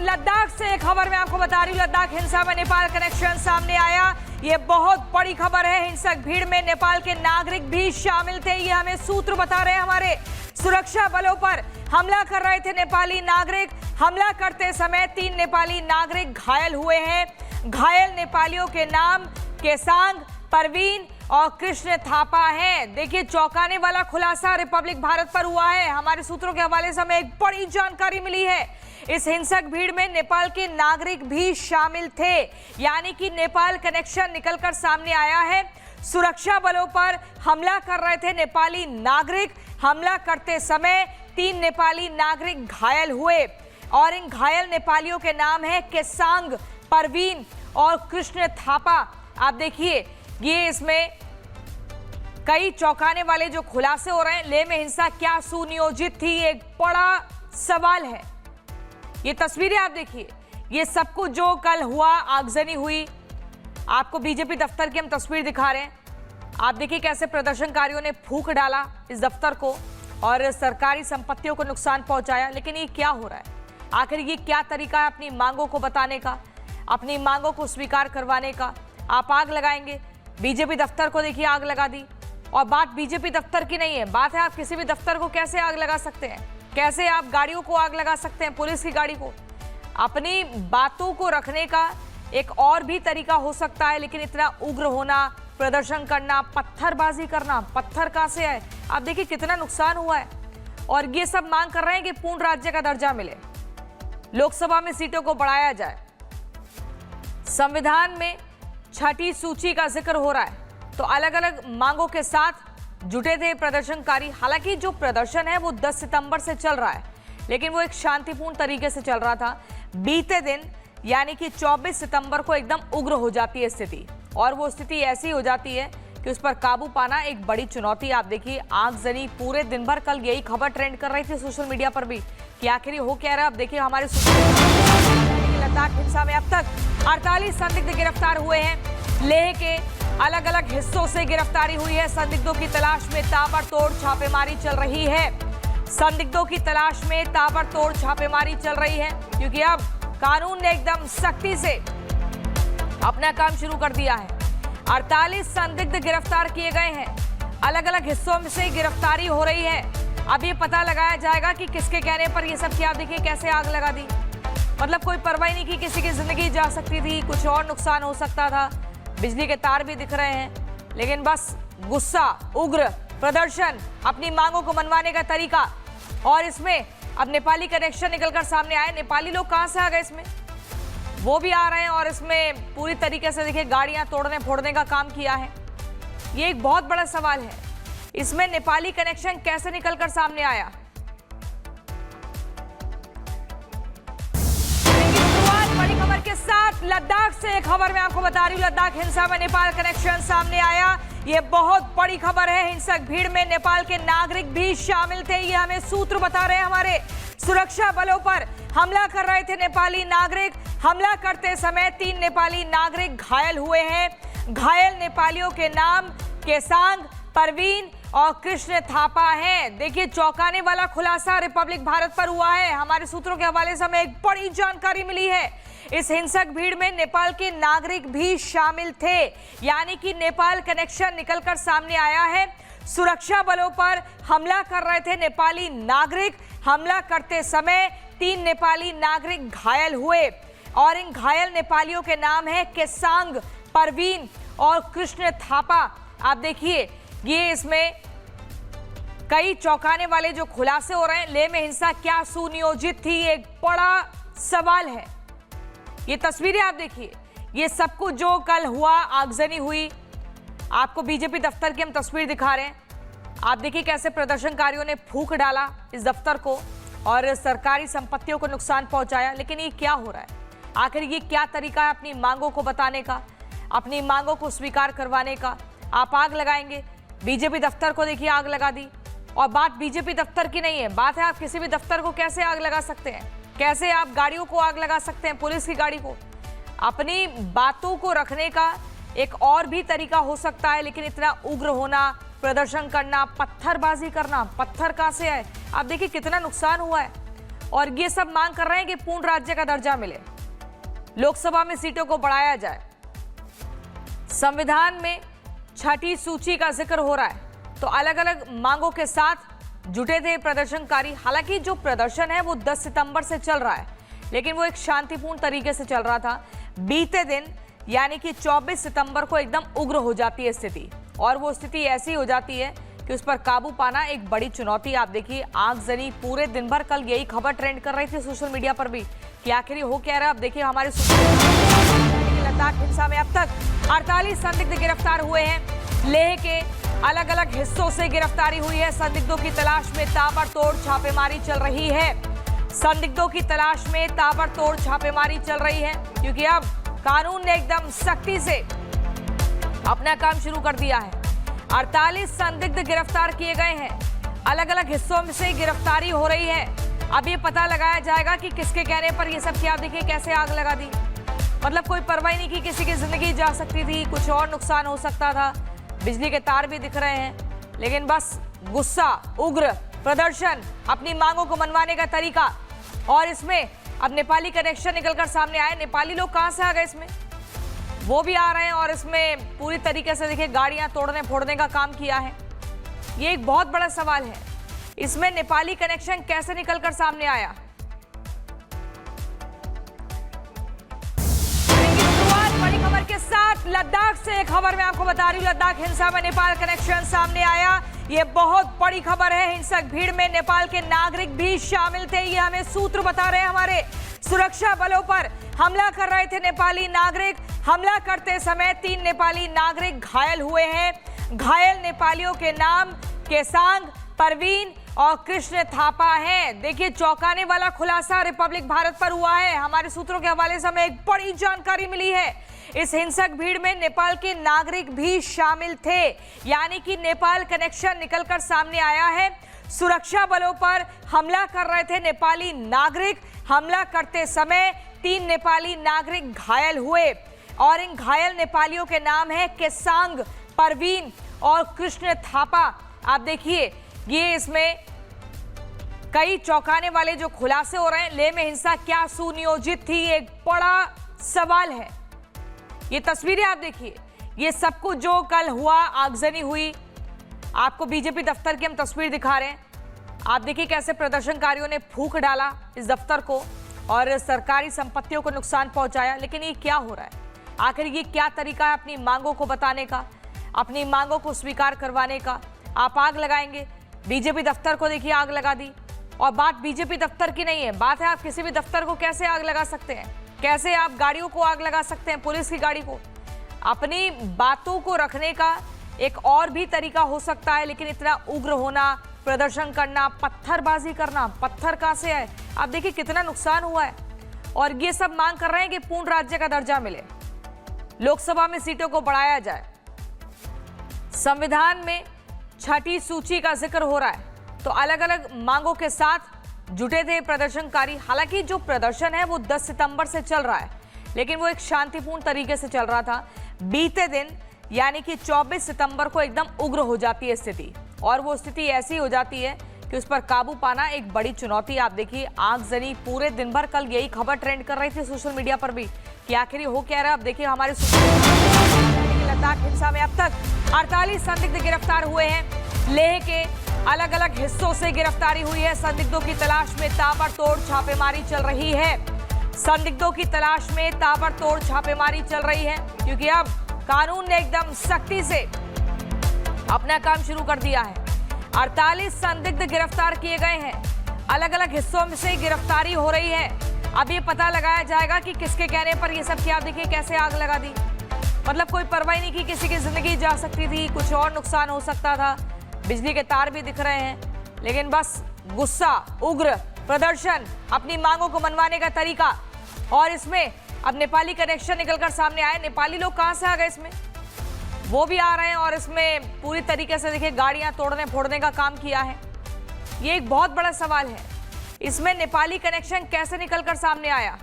लद्दाख से खबर मैं आपको बता रही हूँ। लद्दाख हिंसा में नेपाल कनेक्शन सामने आया। ये बहुत बड़ी खबर है। हिंसक भीड़ में नेपाल के नागरिक भी शामिल थे। ये हमें सूत्र बता रहे हैं। हमारे सुरक्षा बलों पर हमला कर रहे थे नेपाली नागरिक। हमला करते समय 3 नेपाली नागरिक घायल हुए हैं। घायल नेपालियों के नाम केसांग, परवीन और कृष्ण थापा हैं। देखिए, चौंकाने वाला खुलासा रिपब्लिक भारत पर हुआ है। हमारे सूत्रों के हवाले से हमें एक बड़ी जानकारी मिली है। इस हिंसक भीड़ में नेपाल के नागरिक भी शामिल थे, यानी कि नेपाल कनेक्शन निकलकर सामने आया है। सुरक्षा बलों पर हमला कर रहे थे नेपाली नागरिक। हमला करते समय 3 नेपाली नागरिक घायल हुए और इन घायल नेपालियों के नाम है केसांग, परवीन और कृष्ण थापा। आप देखिए, ये इसमें कई चौंकाने वाले जो खुलासे हो रहे हैं। लेह में हिंसा क्या सुनियोजित थी, एक बड़ा सवाल है। ये तस्वीरें आप देखिए, ये सब कुछ जो कल हुआ, आगजनी हुई। आपको बीजेपी दफ्तर की हम तस्वीर दिखा रहे हैं। आप देखिए कैसे प्रदर्शनकारियों ने फूंक डाला इस दफ्तर को और सरकारी संपत्तियों को नुकसान पहुंचाया। लेकिन ये क्या हो रहा है? आखिर ये क्या तरीका है अपनी मांगों को बताने का, अपनी मांगों को स्वीकार करवाने का? आप आग लगाएंगे, बीजेपी दफ्तर को देखिए आग लगा दी। और बात बीजेपी दफ्तर की नहीं है, बात है आप किसी भी दफ्तर को कैसे आग लगा सकते हैं, कैसे आप गाड़ियों को आग लगा सकते हैं, पुलिस की गाड़ी को। अपनी बातों को रखने का एक और भी तरीका हो सकता है, लेकिन इतना उग्र होना, प्रदर्शन करना, पत्थरबाजी करना, पत्थर कहां से आए? आप देखिए कितना नुकसान हुआ है। और ये सब मांग कर रहे हैं कि पूर्ण राज्य का दर्जा मिले, लोकसभा में सीटों को बढ़ाया जाए, संविधान में 6ठी सूची का जिक्र हो रहा है। तो अलग अलग मांगों के साथ जुटे थे प्रदर्शनकारी। हालांकि जो प्रदर्शन है वो 10 सितंबर से चल रहा है, लेकिन वो एक शांतिपूर्ण तरीके से चल रहा था। बीते दिन यानी कि 24 सितंबर को एकदम उग्र हो जाती है स्थिति, और वो स्थिति ऐसी हो जाती है कि उस पर काबू पाना एक बड़ी चुनौती। आप देखिए, आगजनी पूरे दिन भर, कल यही खबर ट्रेंड कर रही थी सोशल मीडिया पर भी कि आखिर हो क्या रहा है। अब देखिए हमारे लद्दाख हिंसा में अब तक 48 संदिग्ध गिरफ्तार हुए हैं। लेह के अलग अलग हिस्सों से गिरफ्तारी हुई है। संदिग्धों की तलाश में ताबड़तोड़ छापेमारी चल रही है। संदिग्धों की तलाश में ताबड़तोड़ छापेमारी चल रही है, क्योंकि अब कानून ने एकदम सख्ती से अपना काम शुरू कर दिया है। 48 संदिग्ध गिरफ्तार किए गए हैं। अलग अलग हिस्सों में से गिरफ्तारी हो रही है। अब ये पता लगाया जाएगा कि किसके कहने पर ये सब किया। देखिए कैसे आग लगा दी, मतलब कोई परवाह नहीं की किसी की जिंदगी जा सकती थी, कुछ और नुकसान हो सकता था। बिजली के तार भी दिख रहे हैं, लेकिन बस गुस्सा, उग्र प्रदर्शन, अपनी मांगों को मनवाने का तरीका। और इसमें अब नेपाली कनेक्शन निकलकर सामने आए। नेपाली लोग कहां से आ गए इसमें? वो भी आ रहे हैं और इसमें पूरी तरीके से देखिए गाड़ियां तोड़ने फोड़ने का काम किया है। ये एक बहुत बड़ा सवाल है। इसमें नेपाली कनेक्शन कैसे निकलकर सामने आया? बड़ी खबर के साथ लद्दाख से खबर मैं आपको बता रही हूँ। लद्दाख हिंसा में नेपाल कनेक्शन सामने आया। ये बहुत बड़ी खबर है। हिंसक भीड़ में नेपाल के नागरिक भी शामिल थे। ये हमें सूत्र बता रहे हैं। हमारे सुरक्षा बलों पर हमला कर रहे थे नेपाली नागरिक। हमला करते समय 3 नेपाली नागरिक घायल हुए हैं। घायल नेपालियों के नाम केसांग, परवीन और कृष्ण थापा हैं। देखिए, चौंकाने वाला खुलासा रिपब्लिक भारत पर हुआ है। हमारे सूत्रों के हवाले से हमें एक बड़ी जानकारी मिली है। इस हिंसक भीड़ में नेपाल के नागरिक भी शामिल थे, यानी कि नेपाल कनेक्शन निकलकर सामने आया है। सुरक्षा बलों पर हमला कर रहे थे नेपाली नागरिक। हमला करते समय 3 नेपाली नागरिक घायल हुए और इन घायल नेपालियों के नाम है केसांग, परवीन और कृष्ण थापा। आप देखिए, ये इसमें कई चौंकाने वाले जो खुलासे हो रहे हैं। लेह में हिंसा क्या सुनियोजित थी, एक बड़ा सवाल है। ये तस्वीरें आप देखिए, ये सब कुछ जो कल हुआ, आगजनी हुई। आपको बीजेपी दफ्तर की हम तस्वीर दिखा रहे हैं। आप देखिए कैसे प्रदर्शनकारियों ने फूंक डाला इस दफ्तर को और सरकारी संपत्तियों को नुकसान पहुंचाया। लेकिन ये क्या हो रहा है? आखिर ये क्या तरीका है अपनी मांगों को बताने का, अपनी मांगों को स्वीकार करवाने का? आप आग लगाएंगे, बीजेपी दफ्तर को देखिए आग लगा दी। और बात बीजेपी दफ्तर की नहीं है, बात है आप किसी भी दफ्तर को कैसे आग लगा सकते हैं, कैसे आप गाड़ियों को आग लगा सकते हैं, पुलिस की गाड़ी को। अपनी बातों को रखने का एक और भी तरीका हो सकता है, लेकिन इतना उग्र होना, प्रदर्शन करना, पत्थरबाजी करना, पत्थर कहां से आए? आप देखिए कितना नुकसान हुआ है। और ये सब मांग कर रहे हैं कि पूर्ण राज्य का दर्जा मिले, लोकसभा में सीटों को बढ़ाया जाए, संविधान में छठी सूची का जिक्र हो रहा है। तो अलग अलग मांगों के साथ जुटे थे प्रदर्शनकारी। हालांकि जो प्रदर्शन है वो 10 सितंबर से चल रहा है, लेकिन वो एक शांतिपूर्ण तरीके से चल रहा था। बीते दिन यानी कि 24 सितंबर को एकदम उग्र हो जाती है स्थिति, और वो स्थिति ऐसी हो जाती है कि उस पर काबू पाना एक बड़ी चुनौती। आप देखिए, आगजनी पूरे दिन भर कल यही खबर ट्रेंड कर रही थी सोशल मीडिया पर भी कि आखिर हो क्या रहा है। अब देखिए हमारे लद्दाख हिंसा में अब तक 48 संदिग्ध गिरफ्तार हुए हैं। लेह के अलग अलग हिस्सों से गिरफ्तारी हुई है। संदिग्धों की तलाश में ताबड़तोड़ छापेमारी चल रही है। संदिग्धों की तलाश में ताबड़तोड़ छापेमारी चल रही है, क्योंकि अब कानून ने एकदम सख्ती से अपना काम शुरू कर दिया है। 48 संदिग्ध गिरफ्तार किए गए हैं। अलग अलग हिस्सों में से गिरफ्तारी हो रही है। अब ये पता लगाया जाएगा कि किसके कहने पर ये सब किया। देखिए कैसे आग लगा दी, मतलब कोई परवाह नहीं की किसी की जिंदगी जा सकती थी, कुछ और नुकसान हो सकता था। बिजली के तार भी दिख रहे हैं, लेकिन बस गुस्सा, उग्र प्रदर्शन, अपनी मांगों को मनवाने का तरीका, और इसमें अब नेपाली कनेक्शन निकलकर सामने आए। नेपाली लोग कहां से आ गए इसमें, वो भी आ रहे हैं, और इसमें पूरी तरीके से देखिए गाड़ियां तोड़ने फोड़ने का काम किया है। ये एक बहुत बड़ा सवाल है, इसमें नेपाली कनेक्शन कैसे निकलकर सामने आया। बड़ी खबर के साथ लद्दाख से खबर मैं आपको बता रही हूं। लद्दाख हिंसा में नेपाल कनेक्शन सामने आया। ये बहुत बड़ी खबर है। हिंसक भीड़ में नेपाल के नागरिक भी शामिल थे, ये हमें सूत्र बता रहे हैं। हमारे सुरक्षा बलों पर हमला कर रहे थे नेपाली नागरिक। हमला करते समय 3 नेपाली नागरिक घायल हुए हैं। घायल नेपालियों के नाम केसांग, परवीन और कृष्ण थापा हैं। देखिए चौंकाने वाला खुलासा रिपब्लिक भारत पर हुआ है। हमारे सूत्रों के हवाले से हमें एक बड़ी जानकारी मिली है। इस हिंसक भीड़ में नेपाल के नागरिक भी शामिल थे, यानी कि नेपाल कनेक्शन निकलकर सामने आया है। सुरक्षा बलों पर हमला कर रहे थे नेपाली नागरिक। हमला करते समय 3 नेपाली नागरिक घायल हुए, और इन घायल नेपालियों के नाम है केसांग, परवीन और कृष्ण थापा। आप देखिए ये इसमें कई चौंकाने वाले जो खुलासे हो रहे हैं। लेह में हिंसा क्या सुनियोजित थी, एक बड़ा सवाल है। ये तस्वीरें आप देखिए, ये सब कुछ जो कल हुआ, आगजनी हुई। आपको बीजेपी दफ्तर की हम तस्वीर दिखा रहे हैं। आप देखिए कैसे प्रदर्शनकारियों ने फूंक डाला इस दफ्तर को और सरकारी संपत्तियों को नुकसान पहुंचाया। लेकिन ये क्या हो रहा है, आखिर ये क्या तरीका है अपनी मांगों को बताने का, अपनी मांगों को स्वीकार करवाने का। आप आग लगाएंगे, बीजेपी दफ्तर को देखिए आग लगा दी। और बात बीजेपी दफ्तर की नहीं है, बात है आप किसी भी दफ्तर को कैसे आग लगा सकते हैं, कैसे आप गाड़ियों को आग लगा सकते हैं, पुलिस की गाड़ी को। अपनी बातों को रखने का एक और भी तरीका हो सकता है, लेकिन इतना उग्र होना, प्रदर्शन करना, पत्थरबाजी करना, पत्थर कहां से है। आप देखिए कितना नुकसान हुआ है, और ये सब मांग कर रहे हैं कि पूर्ण राज्य का दर्जा मिले, लोकसभा में सीटों को बढ़ाया जाए, संविधान में छठी सूची का जिक्र हो रहा है। तो अलग अलग मांगों के साथ जुटे थे प्रदर्शनकारी। हालांकि जो प्रदर्शन है वो 10 सितंबर से चल रहा है, लेकिन वो एक शांतिपूर्ण तरीके से चल रहा था। बीते दिन यानी कि 24 सितंबर को एकदम उग्र हो जाती है स्थिति, और वो स्थिति ऐसी हो जाती है कि उस पर काबू पाना एक बड़ी चुनौती। आप देखिए आगजनी पूरे दिन भर कल यही खबर ट्रेंड कर रही थी सोशल मीडिया पर भी कि आखिर हो क्या रहा है। अब देखिए हमारे लद्दाख हिंसा में अब तक 48 संदिग्ध गिरफ्तार हुए हैं। लेह के अलग अलग हिस्सों से गिरफ्तारी हुई है। संदिग्धों की तलाश में ताबड़तोड़ छापेमारी चल रही है। संदिग्धों की तलाश में ताबड़तोड़ छापेमारी चल रही है, क्योंकि अब कानून ने एकदम सख्ती से अपना काम शुरू कर दिया है। 48 संदिग्ध गिरफ्तार किए गए हैं। अलग अलग हिस्सों में से गिरफ्तारी हो रही है। अब ये पता लगाया जाएगा कि किसके कहने पर ये सब किया। देखिए कैसे आग लगा दी, मतलब कोई परवाह नहीं की किसी की जिंदगी जा सकती थी, कुछ और नुकसान हो सकता था। बिजली के तार भी दिख रहे हैं, लेकिन बस गुस्सा, उग्र प्रदर्शन, अपनी मांगों को मनवाने का तरीका, और इसमें अब नेपाली कनेक्शन निकलकर सामने आए। नेपाली लोग कहां से आ गए इसमें, वो भी आ रहे हैं, और इसमें पूरी तरीके से देखिए गाड़ियां तोड़ने फोड़ने का काम किया है। ये एक बहुत बड़ा सवाल है, इसमें नेपाली कनेक्शन कैसे निकलकर सामने आया।